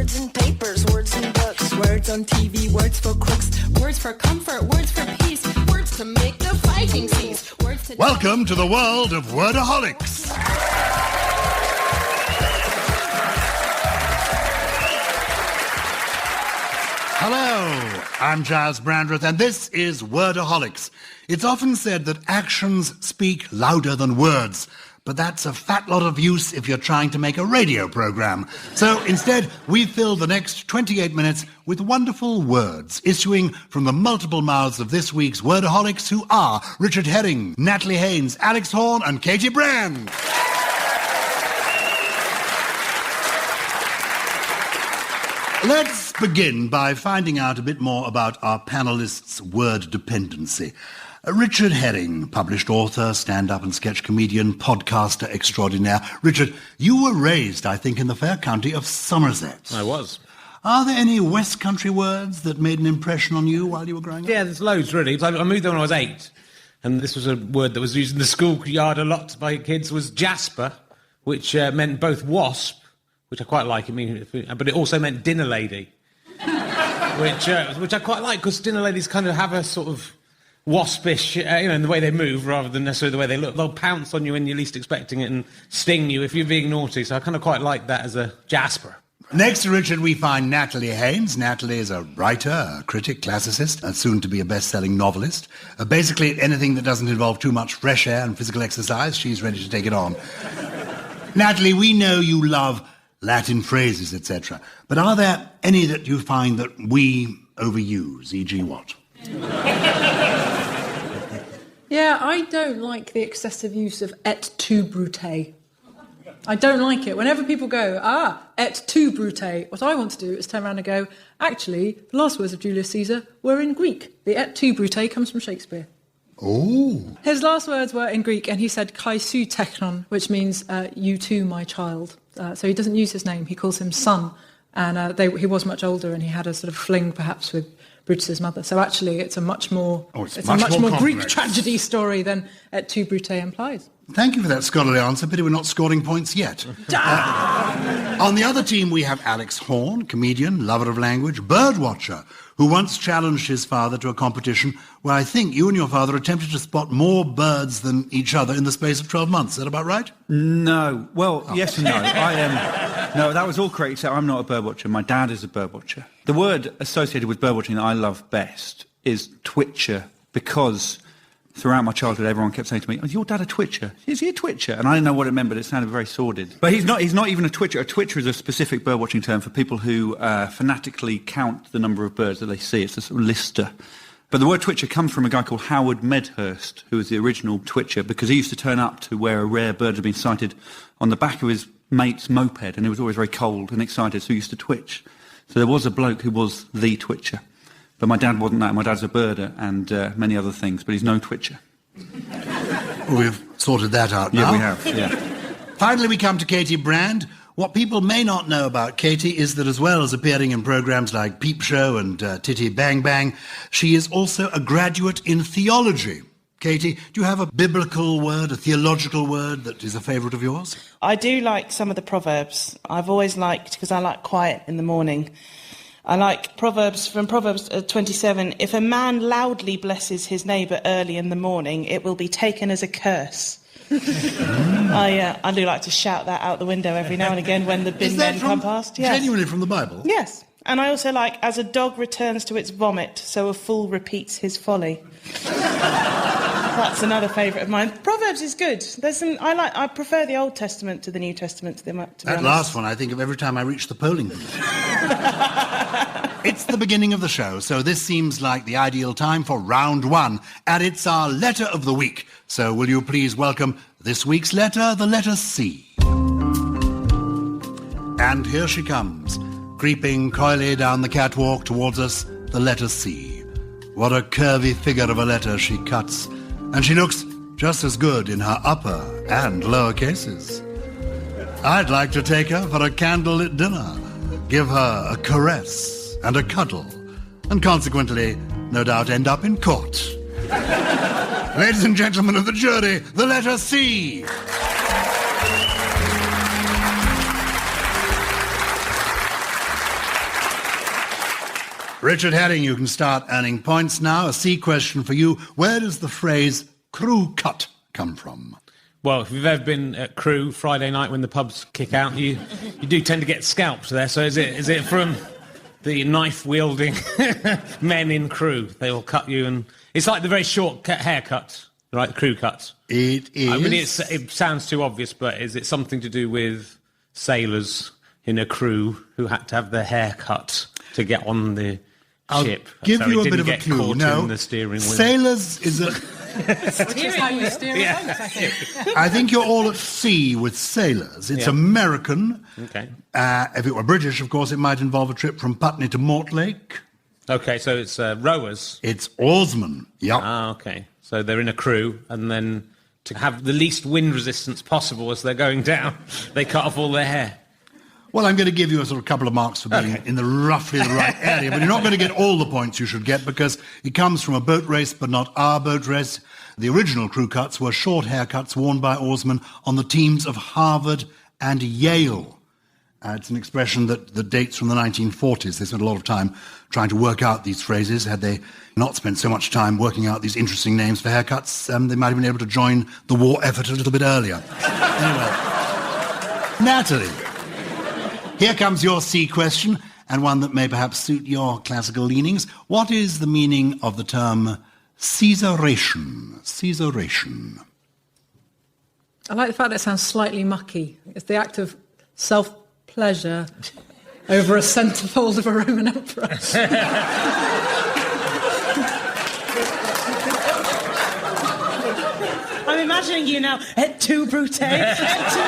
Words in papers, words in books, words on TV, words for crooks, words for comfort, words for peace, words to make the fighting cease. Words to Welcome to the world of Wordaholics. Hello, I'm Gyles Brandreth, and this is Wordaholics. It's often said that actions speak louder than words, but that's a fat lot of use if you're trying to make a radio program. So instead, we fill the next 28 minutes with wonderful words issuing from the multiple mouths of this week's Wordaholics, who are Richard Herring, Natalie Haynes, Alex Horn, and Katie Brand. Let's begin by finding out a bit more about our panellists' word dependency. Richard Herring, published author, stand-up and sketch comedian, podcaster extraordinaire. Richard, you were raised, I think, in the fair county of Somerset. I was. Are there any West Country words that made an impression on you while you were growing up? Yeah, there's loads, really. I moved there when I was 8, and this was a word that was used in the schoolyard a lot by kids, was jasper, which meant both wasp, which I quite like, but it also meant dinner lady, which I quite like, because dinner ladies kind of have a sort of waspish, in the way they move rather than necessarily the way they look. They'll pounce on you when you're least expecting it and sting you if you're being naughty, so I kind of quite like that as a jasper. Next to Richard, we find Natalie Haynes. Natalie is a writer, a critic, classicist, and soon to be a best-selling novelist. Basically, anything that doesn't involve too much fresh air and physical exercise, she's ready to take it on. Natalie, we know you love Latin phrases, etc. But are there any that you find that we overuse, e.g. what? Yeah, I don't like the excessive use of et tu, Brute. I don't like it. Whenever people go, et tu, Brute, what I want to do is turn around and go, actually, the last words of Julius Caesar were in Greek. The et tu, Brute comes from Shakespeare. Oh. His last words were in Greek, and he said, kai su technon, which means, you too, my child. So he doesn't use his name, he calls him son. And he was much older, and he had a sort of fling, perhaps, with Brutus's mother. So actually, it's a much more Greek tragedy story than et tu, Brute implies. Thank you for that scholarly answer. Pity we're not scoring points yet. On the other team, we have Alex Horn, comedian, lover of language, birdwatcher, who once challenged his father to a competition where I think you and your father attempted to spot more birds than each other in the space of 12 months. Is that about right? No. Well, yes and no. No, that was all correct, except I'm not a birdwatcher. My dad is a birdwatcher. The word associated with birdwatching that I love best is twitcher, because throughout my childhood, everyone kept saying to me, "Is your dad a twitcher? Is he a twitcher?" And I didn't know what it meant, but it sounded very sordid. But he's not even a twitcher. A twitcher is a specific birdwatching term for people who fanatically count the number of birds that they see. It's a sort of lister. But the word twitcher comes from a guy called Howard Medhurst, who was the original twitcher, because he used to turn up to where a rare bird had been sighted on the back of his mate's moped, and he was always very cold and excited, so he used to twitch. So there was a bloke who was the twitcher. But my dad wasn't that. My dad's a birder and many other things, but he's no twitcher. We've sorted that out now. Yeah, we have, yeah. Finally, we come to Katie Brand. What people may not know about Katie is that as well as appearing in programmes like Peep Show and Titty Bang Bang, she is also a graduate in theology. Katie, do you have a biblical word, a theological word that is a favourite of yours? I do like some of the Proverbs. I've always liked, because I like quiet in the morning. I like Proverbs 27. If a man loudly blesses his neighbour early in the morning, it will be taken as a curse. I do like to shout that out the window every now and again when the bin men come past. Yes. Genuinely from the Bible? Yes. And I also like, as a dog returns to its vomit, so a fool repeats his folly. That's another favourite of mine. Proverbs is good. There's some. I prefer the Old Testament to the New Testament. To be honest. That last one I think of every time I reach the polling booth. It's the beginning of the show, so this seems like the ideal time for round one, and it's our letter of the week. So will you please welcome this week's letter, the letter C. And here she comes, creeping coyly down the catwalk towards us, the letter C. What a curvy figure of a letter she cuts. And she looks just as good in her upper and lower cases. I'd like to take her for a candlelit dinner, give her a caress and a cuddle, and consequently, no doubt, end up in court. Ladies and gentlemen of the jury, the letter C. Richard Herring, you can start earning points now. A C question for you. Where does the phrase crew cut come from? Well, if you've ever been at Crew Friday night when the pubs kick out, you do tend to get scalped there. So is it from the knife-wielding men in Crew? They will cut you, and it's like the very short haircut, right? The crew cuts. It is. I mean, it sounds too obvious, but is it something to do with sailors in a crew who had to have their hair cut to get on the ship? Give so you it a bit of a didn't get clue. caught No, in the steering wheel. sailors is a... Which is how you steer a boat, I think. I think you're all at sea with sailors. It's Yeah. American. Okay. If it were British, of course, it might involve a trip from Putney to Mortlake. Okay, so it's rowers. It's oarsmen. Yep. Ah, okay. So they're in a crew, and then to have the least wind resistance possible as they're going down, they cut off all their hair. Well, I'm going to give you a sort of couple of marks for being in the roughly the right area, but you're not going to get all the points you should get because it comes from a boat race, but not our boat race. The original crew cuts were short haircuts worn by oarsmen on the teams of Harvard and Yale. It's an expression that dates from the 1940s. They spent a lot of time trying to work out these phrases. Had they not spent so much time working out these interesting names for haircuts, they might have been able to join the war effort a little bit earlier. Anyway, Natalie, here comes your C question, and one that may perhaps suit your classical leanings. What is the meaning of the term Caesaration? Caesaration. I like the fact that it sounds slightly mucky. It's the act of self-pleasure over a centerfold of a Roman emperor. I'm imagining you now, et tu, Brute, et tu.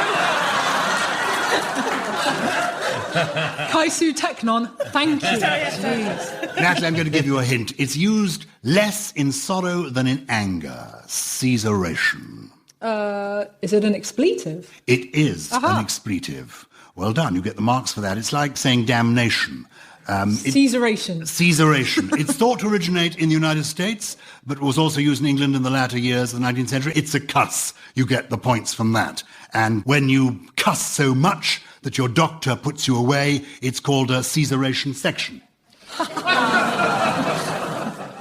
Kaisu Technon, thank you. Jeez. Natalie, I'm going to give you a hint. It's used less in sorrow than in anger. Caesaration. Is it an expletive? It is Aha. an expletive. Well done, you get the marks for that. It's like saying damnation. Caesaration. Caesaration. It's thought to originate in the United States, but was also used in England in the latter years of the 19th century. It's a cuss. You get the points from that. And when you cuss so much that your doctor puts you away, it's called a Caesaration section.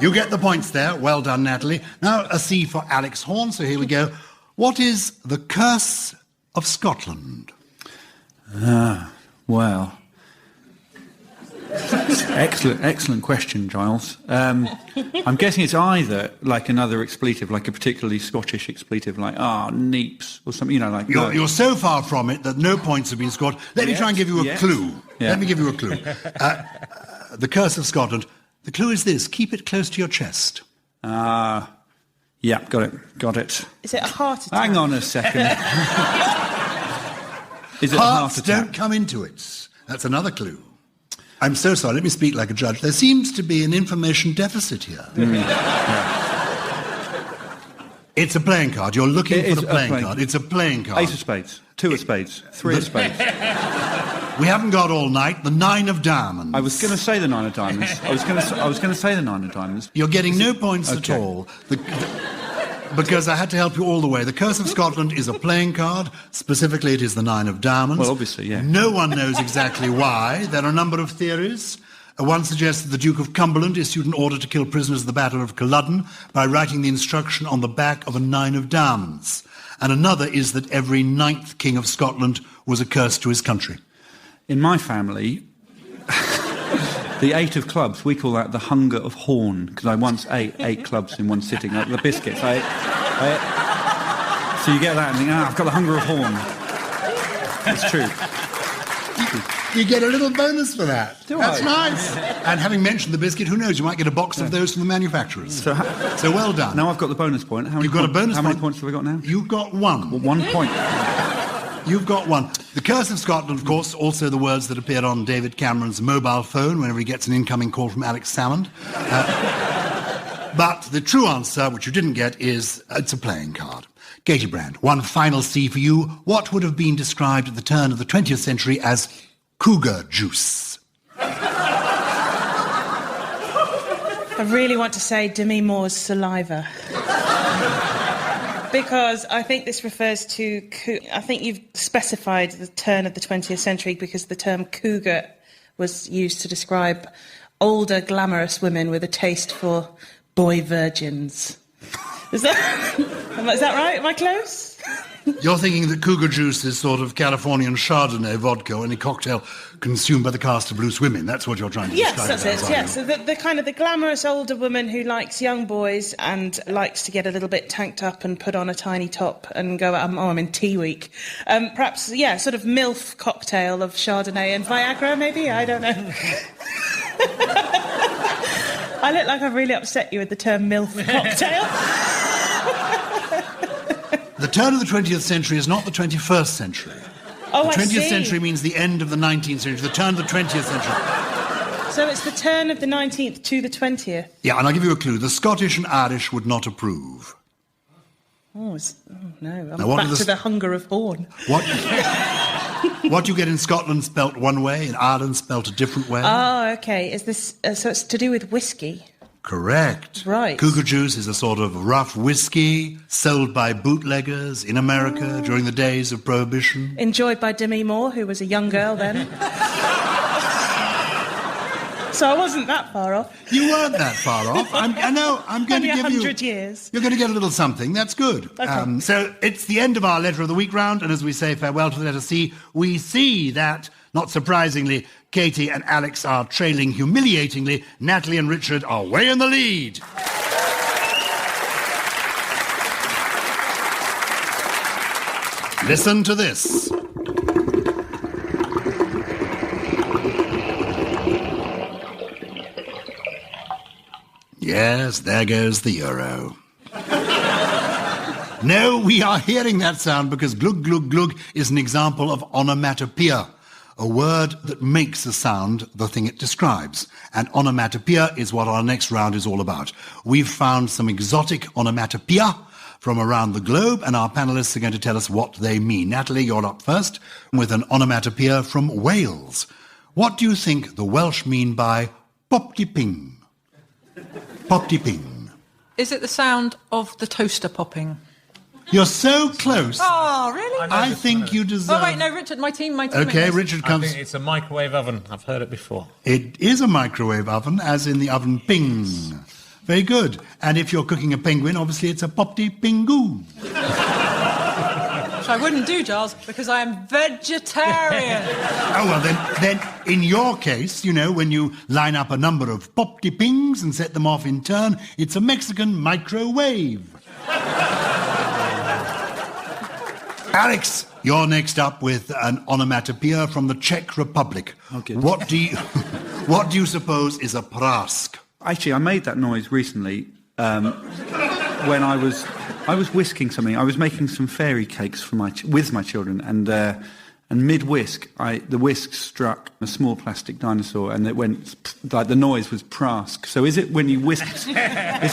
You get the points there. Well done, Natalie. Now a C for Alex Horn, so here we go. What is the curse of Scotland? Well... Excellent question, Gyles. I'm guessing it's either like another expletive, like a particularly Scottish expletive, like neeps or something. Like You're so far from it that no points have been scored. Let me try and give you a clue. Yeah. Let me give you a clue. The curse of Scotland. The clue is this: keep it close to your chest. Yeah, got it. Is it a heart attack? Hang on a second. Is it Hearts a heart attack? don't come into it. That's another clue. I'm so sorry, let me speak like a judge. There seems to be an information deficit here. It's a playing card. You're looking for the playing card. It's a playing card. Ace of spades, two of spades, three of spades. We haven't got all night. The 9 of diamonds. I was going to say the 9 of diamonds. I was going to say the 9 of diamonds. You're getting no points at Okay. all. Because I had to help you all the way. The Curse of Scotland is a playing card. Specifically, it is the 9 of diamonds. Well, obviously, yeah. No one knows exactly why. There are a number of theories. One suggests that the Duke of Cumberland issued an order to kill prisoners at the Battle of Culloden by writing the instruction on the back of a 9 of diamonds. And another is that every 9th King of Scotland was a curse to his country. In my family, the 8 of clubs, we call that the hunger of horn, because I once ate 8 clubs in one sitting, like the biscuits. So you get that and think, I've got the hunger of horn. It's true. You get a little bonus for that. That's I? nice. And having mentioned the biscuit, who knows, you might get a box of those from the manufacturers. So well done. Now I've got the bonus point. How many You've got a bonus How point. many points have I got now? You've got 1. Well, 1 point. You've got 1. The Curse of Scotland, of course, also the words that appear on David Cameron's mobile phone whenever he gets an incoming call from Alex Salmond. But the true answer, which you didn't get, is it's a playing card. Katie Brand, one final C for you. What would have been described at the turn of the 20th century as cougar juice? I really want to say Demi Moore's saliva. Because I think this refers to... I think you've specified the turn of the 20th century because the term cougar was used to describe older, glamorous women with a taste for boy virgins. Is that right? Am I close? You're thinking that cougar juice is sort of Californian Chardonnay vodka, any cocktail consumed by the cast of loose women. That's what you're trying to describe. Yes, that's it. Yes, so the kind of the glamorous older woman who likes young boys and likes to get a little bit tanked up and put on a tiny top and go, I'm in tea week. Perhaps, sort of MILF cocktail of Chardonnay and Viagra, maybe? I don't know. I look like I've really upset you with the term MILF cocktail. The turn of the 20th century is not the 21st century. Oh, the 20th I see. century means the end of the 19th century, the turn of the 20th century. So it's the turn of the 19th to the 20th? Yeah, and I'll give you a clue. The Scottish and Irish would not approve. Oh no, I'm Now, back to the hunger of horn. What you get in Scotland spelt one way, in Ireland spelt a different way. Oh, OK. Is this... so it's to do with whiskey? Correct. Right. Cougar juice is a sort of rough whiskey sold by bootleggers in America during the days of Prohibition. Enjoyed by Demi Moore, who was a young girl then. So I wasn't that far off. You weren't that far off. I know. I'm going Only to give you... 100 years. You're going to get a little something. That's good. Okay. So it's the end of our Letter of the Week round, and as we say farewell to the letter C, we see that, not surprisingly, Katie and Alex are trailing humiliatingly. Natalie and Richard are way in the lead. Listen to this. Yes, there goes the euro. No, we are hearing that sound because glug, glug, glug is an example of onomatopoeia, a word that makes a sound the thing it describes. And onomatopoeia is what our next round is all about. We've found some exotic onomatopoeia from around the globe, and our panellists are going to tell us what they mean. Natalie, you're up first with an onomatopoeia from Wales. What do you think the Welsh mean by pop-de-ping? Pop-de-ping. Is it the sound of the toaster popping? You're so close. Oh, really? I think you deserve... Oh, wait, no, Richard, my team. Okay, Richard I comes... think it's a microwave oven. I've heard it before. It is a microwave oven, as in the oven ping. Very good. And if you're cooking a penguin, obviously it's a pop-de-pingoon. Which I wouldn't do, Giles, because I am vegetarian. Oh, well, then, in your case, you know, when you line up a number of pop-de-pings and set them off in turn, it's a Mexican microwave. Alex, you're next up with an onomatopoeia from the Czech Republic. Okay. What do you suppose is a prask? Actually, I made that noise recently when I was whisking something. I was making some fairy cakes with my children, and mid-whisk, the whisk struck a small plastic dinosaur, and it went like the noise was prask. So is it when you whisk? Is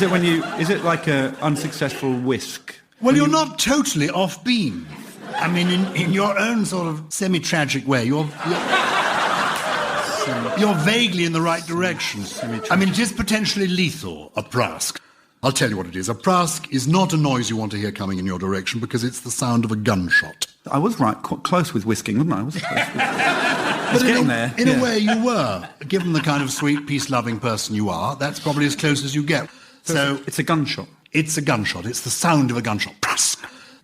it like a unsuccessful whisk? Well, you're not totally off beam. I mean, in your own sort of semi-tragic way, you're vaguely in the right direction. I mean, it is potentially lethal, a prask. I'll tell you what it is. A prask is not a noise you want to hear coming in your direction because it's the sound of a gunshot. I was quite close with whisking, wasn't I? But in a way you were. Given the kind of sweet, peace-loving person you are, that's probably as close as you get. So it's a gunshot. It's a gunshot. It's the sound of a gunshot. Prask.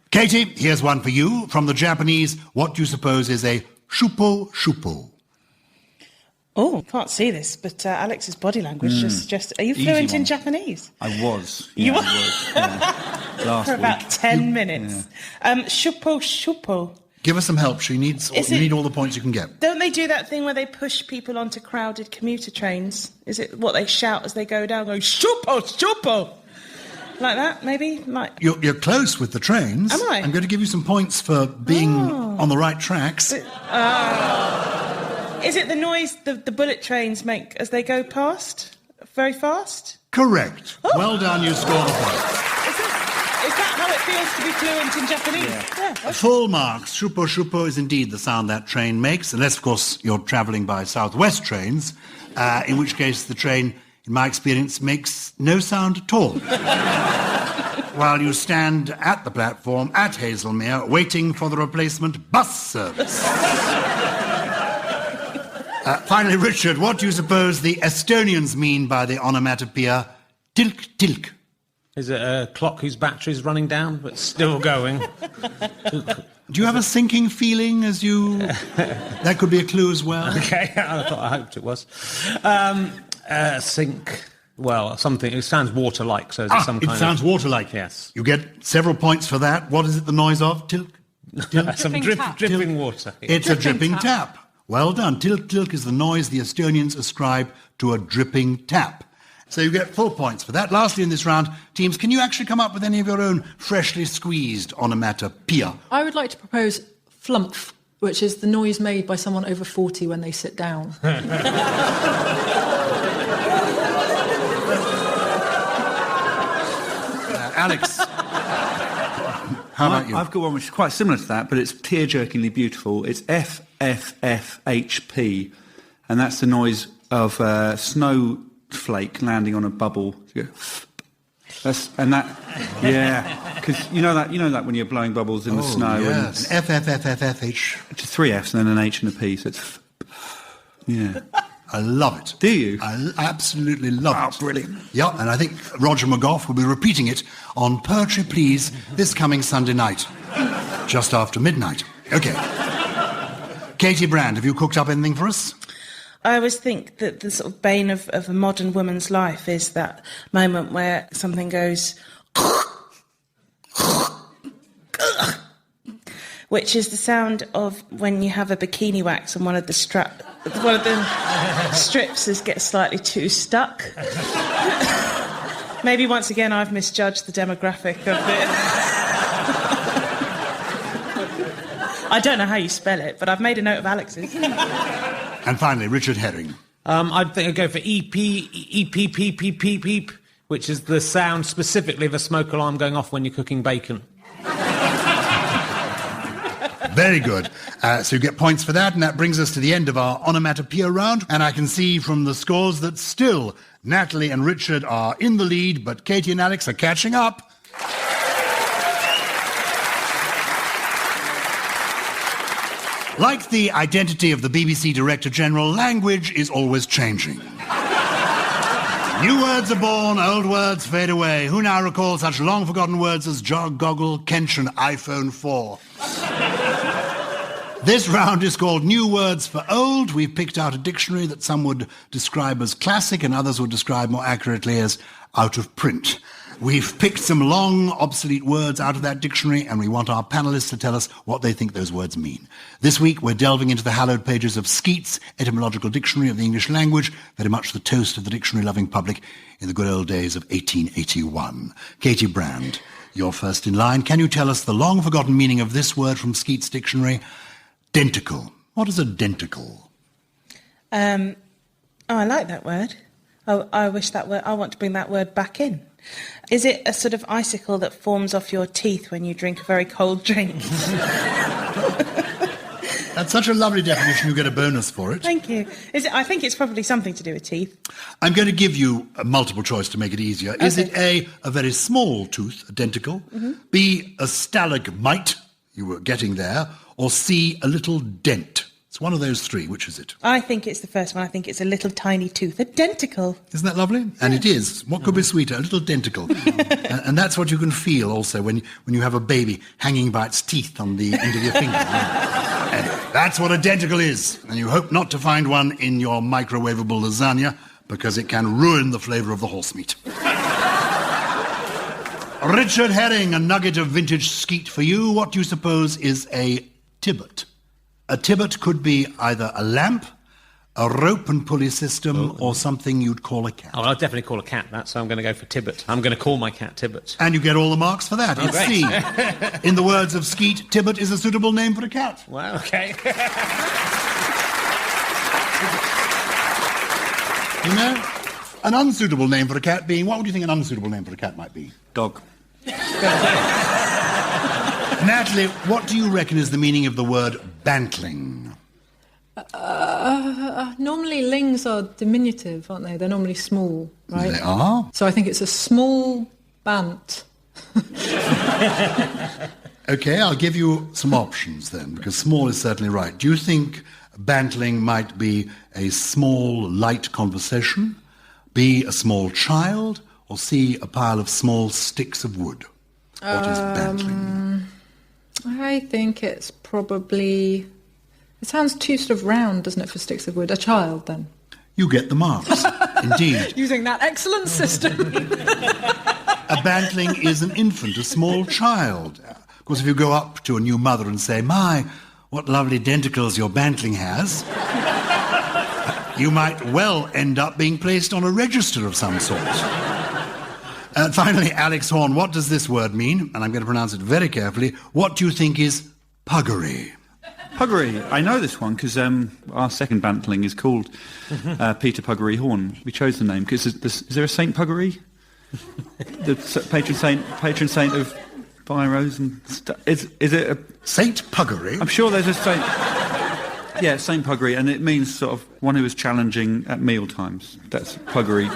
Katie, here's one for you. From the Japanese, what do you suppose is a shupo shupo? Oh, can't see this, but Alex's body language just suggests... Are you fluent in Japanese? I was. You were? I was. Yeah. Last For about week. 10 minutes. Yeah. Shupo shupo. Give us some help. You need all the points you can get. Don't they do that thing where they push people onto crowded commuter trains? Is it what they shout as they go down, going, shupo, shupo? Like that, maybe? You're close with the trains. Am I? I'm going to give you some points for being on the right tracks. Is it the noise the bullet trains make as they go past? Very fast? Correct. Oh. Well done, you score the point. Is that how it feels to be fluent in Japanese? Yeah. Okay. Full marks. Shupo shupo is indeed the sound that train makes, unless, of course, you're travelling by Southwest trains, in which case the train, in my experience, makes no sound at all. While you stand at the platform at Hazelmere waiting for the replacement bus service. Finally, Richard, what do you suppose the Estonians mean by the onomatopoeia tilk tilk? Is it a clock whose battery's running down but still going? Do you have a sinking feeling as you... That could be a clue as well. Okay, I hoped it was. Sink... Well, something... It sounds water-like, so is it some kind of... It sounds water-like. Yes. You get several points for that. What is it the noise of? Tilk? Tilk? Some dripping water. It's a dripping tap. Well done. Tilk tilk is the noise the Estonians ascribe to a dripping tap. So you get full points for that. Lastly in this round, teams, can you actually come up with any of your own freshly squeezed onomatopoeia? I would like to propose flumph, which is the noise made by someone over 40 when they sit down. Alex, how about you? I've got one which is quite similar to that, but it's tear-jerkingly beautiful. It's FFFHP, and that's the noise of a snowflake landing on a bubble. You go, because you know that when you're blowing bubbles in the snow. Yes, FFFFFH. It's 3 Fs and then an H and a P, so it's yeah. I love it. Do you? I absolutely love it. Oh, brilliant. Yeah, and I think Roger McGough will be repeating it on Poetry Please this coming Sunday night, just after midnight. OK. Katie Brand, have you cooked up anything for us? I always think that the sort of bane of a modern woman's life is that moment where something goes... which is the sound of when you have a bikini wax and one of the strips gets slightly too stuck. Maybe once again I've misjudged the demographic of it. I don't know how you spell it, but I've made a note of Alex's. And finally, Richard Herring. I think I'd go for EPPPPPP, which is the sound specifically of a smoke alarm going off when you're cooking bacon. Very good. So you get points for that, and that brings us to the end of our onomatopoeia round. And I can see from the scores that still Natalie and Richard are in the lead, but Katie and Alex are catching up. Like the identity of the BBC Director General, language is always changing. New words are born, old words fade away. Who now recalls such long-forgotten words as jog, goggle, kench and iPhone 4? This round is called New Words for Old. We've picked out a dictionary that some would describe as classic and others would describe more accurately as out of print. We've picked some long, obsolete words out of that dictionary, and we want our panellists to tell us what they think those words mean. This week, we're delving into the hallowed pages of Skeat's Etymological Dictionary of the English Language, very much the toast of the dictionary-loving public in the good old days of 1881. Katie Brand, you're first in line. Can you tell us the long-forgotten meaning of this word from Skeat's dictionary? Denticle. What is a denticle? I like that word. I wish that word... I want to bring that word back in. Is it a sort of icicle that forms off your teeth when you drink a very cold drink? That's such a lovely definition, you get a bonus for it. Thank you. I think it's probably something to do with teeth. I'm going to give you a multiple choice to make it easier. Okay. Is it A, a very small tooth, a denticle, B, a stalagmite, you were getting there, or C, a little dent? It's one of those three. Which is it? I think it's the first one. I think it's a little tiny tooth, a denticle. Isn't that lovely? Yeah. And it is. What could be sweeter? A little denticle. And that's what you can feel also when you have a baby hanging by its teeth on the end of your finger. And that's what a denticle is. And you hope not to find one in your microwavable lasagna because it can ruin the flavour of the horse meat. Richard Herring, a nugget of vintage skeet for you. What do you suppose is a tibbet? A tibbet could be either a lamp, a rope and pulley system, or something you'd call a cat. Oh, I'll definitely call a cat that, so I'm going to go for tibbet. I'm going to call my cat Tibbet. And you get all the marks for that. It's C. In the words of Skeet, Tibbet is a suitable name for a cat. Well, OK. You know, an unsuitable name for a cat being... What would you think an unsuitable name for a cat might be? Dog. Natalie, what do you reckon is the meaning of the word bantling? Normally lings are diminutive, aren't they? They're normally small, right? They are. So I think it's a small bant. OK, I'll give you some options then, because small is certainly right. Do you think Bantling might be a small, light conversation, B, a small child, or C, a pile of small sticks of wood. What is bantling? I think it's probably... It sounds too sort of round, doesn't it, for sticks of wood? A child, then? You get the marks. Indeed. Using that excellent system. A bantling is an infant, a small child. Of course, if you go up to a new mother and say, "My, what lovely denticles your bantling has," you might well end up being placed on a register of some sort. Finally, Alex Horn, what does this word mean? And I'm going to pronounce it very carefully. What do you think is puggery? Puggery. I know this one because our second bantling is called Peter Puggery Horn. We chose the name because is there a Saint Puggery? The patron saint of biros and stuff. Is it a Saint Puggery? I'm sure there's a saint. Yeah, Saint Puggery, and it means sort of one who is challenging at meal times. That's puggery.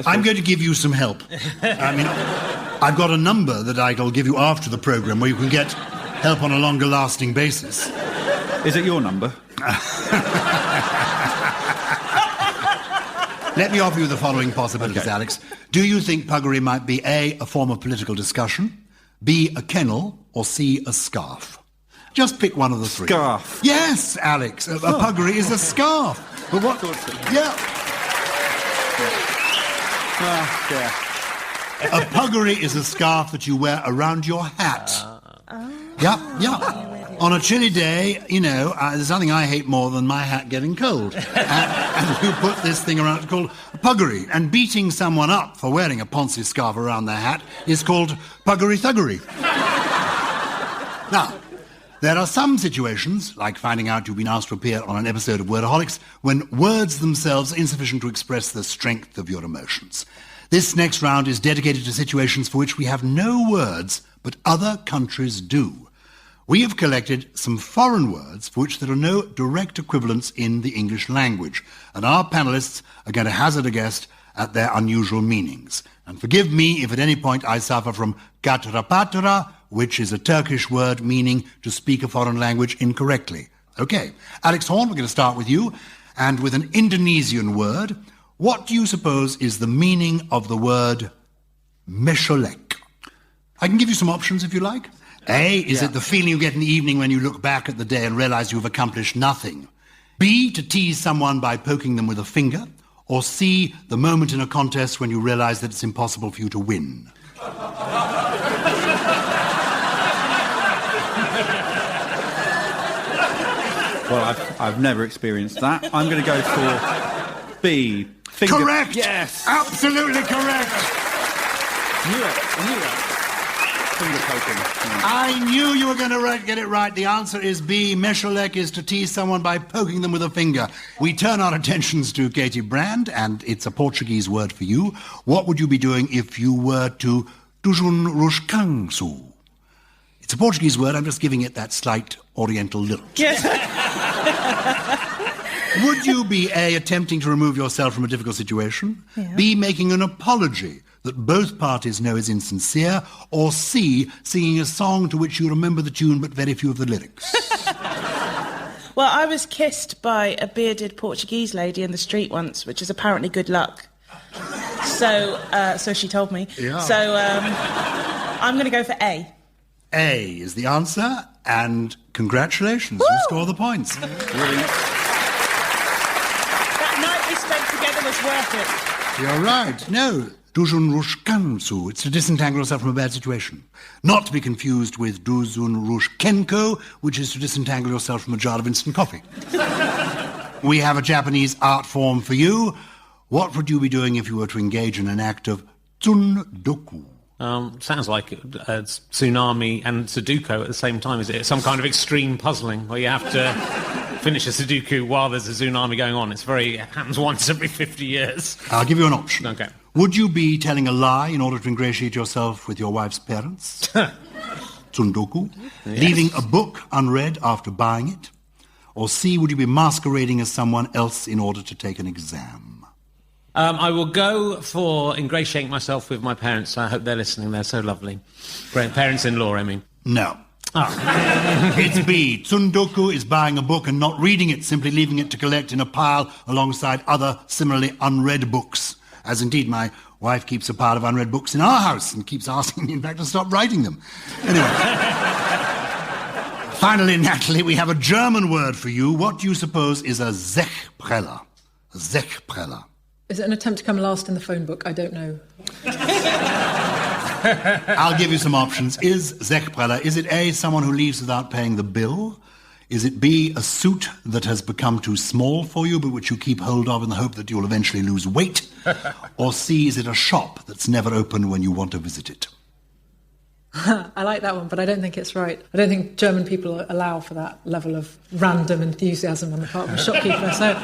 I'm going to give you some help. I mean, I've got a number that I'll give you after the programme where you can get help on a longer lasting basis. Is it your number? Let me offer you the following possibilities, Alex. Do you think puggery might be A, a form of political discussion, B, a kennel, or C, a scarf? Just pick one of the three. Scarf. Yes, Alex. A puggery is a scarf. But what? Yeah. A puggery is a scarf that you wear around your hat. Yeah. On a chilly day, there's nothing I hate more than my hat getting cold. And you put this thing around, it's called a puggery. And beating someone up for wearing a Ponzi scarf around their hat is called puggery-thuggery. Now, there are some situations, like finding out you've been asked to appear on an episode of Wordaholics, when words themselves are insufficient to express the strength of your emotions. This next round is dedicated to situations for which we have no words, but other countries do. We have collected some foreign words for which there are no direct equivalents in the English language, and our panellists are going to hazard a guess at their unusual meanings. And forgive me if at any point I suffer from katrapatra, which is a Turkish word meaning to speak a foreign language incorrectly. Okay, Alex Horn, we're going to start with you, and with an Indonesian word. What do you suppose is the meaning of the word mesholek? I can give you some options if you like. A, is it the feeling you get in the evening when you look back at the day and realise you've accomplished nothing? B, to tease someone by poking them with a finger? Or C, the moment in a contest when you realise that it's impossible for you to win? Well, I've never experienced that. I'm going to go for B. Finger. Correct! Yes! Absolutely correct! Knew it. Finger poking. I knew you were going to get it right. The answer is B. Mesholek is to tease someone by poking them with a finger. We turn our attentions to Katie Brand, and it's a Portuguese word for you. What would you be doing if you were to tujun ruskansu? It's a Portuguese word. I'm just giving it that slight oriental lilt. Yes. Would you be A, attempting to remove yourself from a difficult situation, B, making an apology that both parties know is insincere, or C, singing a song to which you remember the tune but very few of the lyrics? Well, I was kissed by a bearded Portuguese lady in the street once, which is apparently good luck. So she told me. Yeah. So I'm going to go for A. A is the answer, and congratulations, you score the points. Brilliant. That night we spent together was worth it. You're right. No, tujun ruskansu. It's to disentangle yourself from a bad situation. Not to be confused with duzun rushkenko, which is to disentangle yourself from a jar of instant coffee. We have a Japanese art form for you. What would you be doing if you were to engage in an act of tsundoku? Sounds like a tsunami and Sudoku at the same time. Is it some kind of extreme puzzling where you have to finish a Sudoku while there's a tsunami going on? It happens once every 50 years. I'll give you an option. Okay. Would you be telling a lie in order to ingratiate yourself with your wife's parents? Tsundoku. Yes. Leaving a book unread after buying it? Or C, would you be masquerading as someone else in order to take an exam? I will go for ingratiating myself with my parents. I hope they're listening. They're so lovely. Parents-in-law, I mean. No. It's B. Tsundoku is buying a book and not reading it, simply leaving it to collect in a pile alongside other similarly unread books. As indeed my wife keeps a pile of unread books in our house and keeps asking me, in fact, to stop writing them. Anyway. Finally, Natalie, we have a German word for you. What do you suppose is a Zechpreller? A Zechpreller. Is it an attempt to come last in the phone book? I don't know. I'll give you some options. Is Zechpreller, is it A, someone who leaves without paying the bill? Is it B, a suit that has become too small for you, but which you keep hold of in the hope that you'll eventually lose weight? Or C, is it a shop that's never open when you want to visit it? I like that one, but I don't think it's right. I don't think German people allow for that level of random enthusiasm on the part of a shopkeeper. So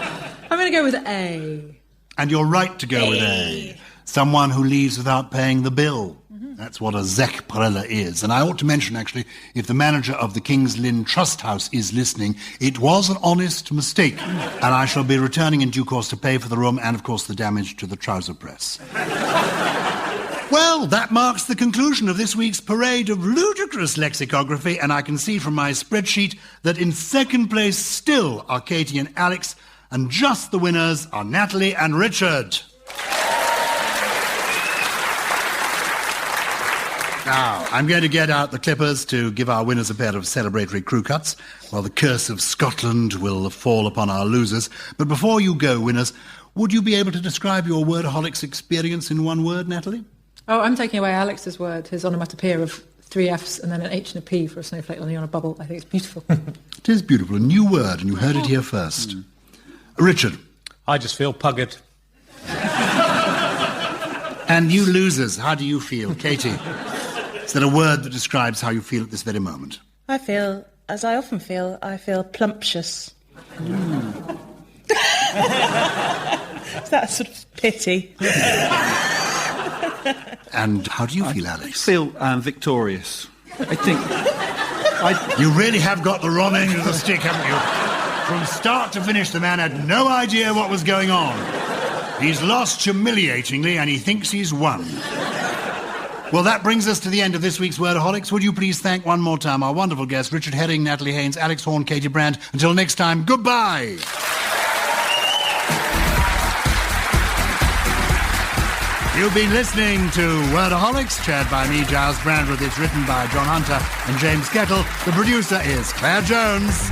I'm going to go with A. And you're right to go with A. Someone who leaves without paying the bill. That's what a Zechpreller is. And I ought to mention, actually, if the manager of the King's Lynn Trust House is listening, it was an honest mistake. And I shall be returning in due course to pay for the room and, of course, the damage to the trouser press. Well, that marks the conclusion of this week's parade of ludicrous lexicography, and I can see from my spreadsheet that in second place still are Katie and Alex, and just the winners are Natalie and Richard. Now, I'm going to get out the clippers to give our winners a pair of celebratory crew cuts, while the curse of Scotland will fall upon our losers. But before you go, winners, would you be able to describe your Wordaholics experience in one word, Natalie? Oh, I'm taking away Alex's word, his onomatopoeia of 3 Fs and then an H and a P for a snowflake landing on a bubble. I think it's beautiful. It is beautiful, a new word, and you heard it here first. Richard. I just feel puggered. And you losers, how do you feel? Katie, is there a word that describes how you feel at this very moment? I feel, as I often feel, I feel plumptious. Is that a sort of pity? And how do you feel, Alex? I feel victorious. I think... You really have got the wrong end of the stick, haven't you? From start to finish, the man had no idea what was going on. He's lost humiliatingly, and he thinks he's won. Well, that brings us to the end of this week's Wordaholics. Would you please thank one more time our wonderful guests, Richard Herring, Natalie Haynes, Alex Horn, Katie Brand. Until next time, goodbye! You've been listening to Wordaholics, chaired by me, Gyles Brandreth. It's written by John Hunter and James Kettle. The producer is Claire Jones.